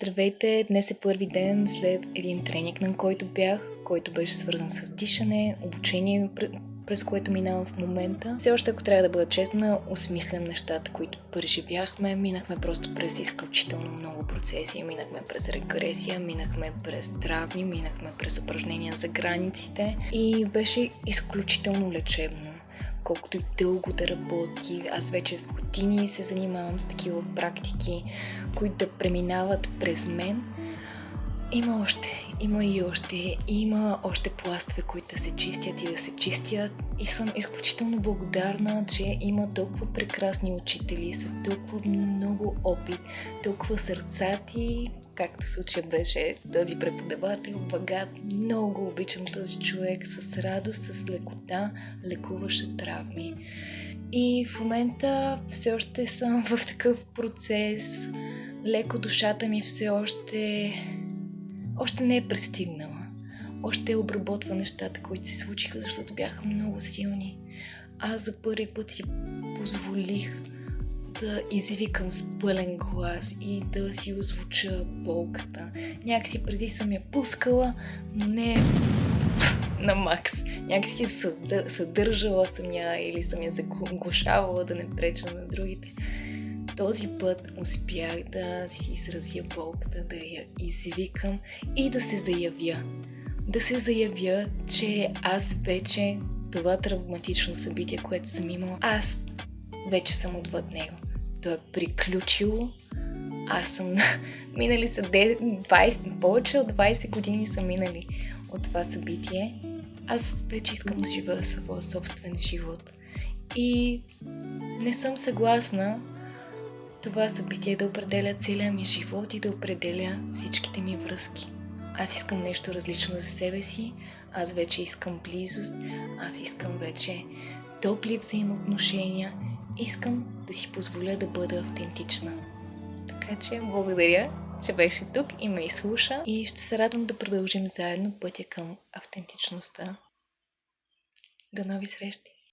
Здравейте! Днес е първи ден след един тренинг, на който бях, който беше свързан с дишане, обучение, през което минавам в момента. Все още, ако трябва да бъда честна, осмислям нещата, които преживяхме. Минахме просто през изключително много процеси. Минахме през регресия, минахме през травми, минахме през упражнения за границите и беше изключително лечебно. Колкото и дълго да работи, аз вече с години се занимавам с такива практики, които да преминават през мен. Има още пластове, които да се чистят и да се чистят. И съм изключително благодарна, че има толкова прекрасни учители с толкова много опит, толкова сърцати, както в случая беше този преподавател, Багат. Много обичам този човек, с радост, с лекота, лекуваше травми. И в момента все още съм в такъв процес. Леко душата ми все още не е пристигнала. Още обработва нещата, които се случиха, защото бяха много силни. Аз за първи път си позволих да извикам с пълен глас и да си озвуча болката. Някакси преди съм я пускала, но не на макс. Някакси съдържала съм я или съм я заглушавала да не преча на другите. Този път успях да си изразя болката, да я извикам и да се заявя. Да се заявя, че аз вече това травматично събитие, което съм имала, аз вече съм отвъд него. То е приключило. Аз съм минали са 20, повече от 20 години са минали от това събитие. Аз вече искам да живея своя собствен живот. И не съм съгласна това събитие да определя целия ми живот и да определя всичките ми връзки. Аз искам нещо различно за себе си, аз вече искам близост, аз искам вече топли взаимоотношения, искам да си позволя да бъда автентична. Така че благодаря, че беше тук и ме изслуша и ще се радвам да продължим заедно пътя към автентичността. До нови срещи!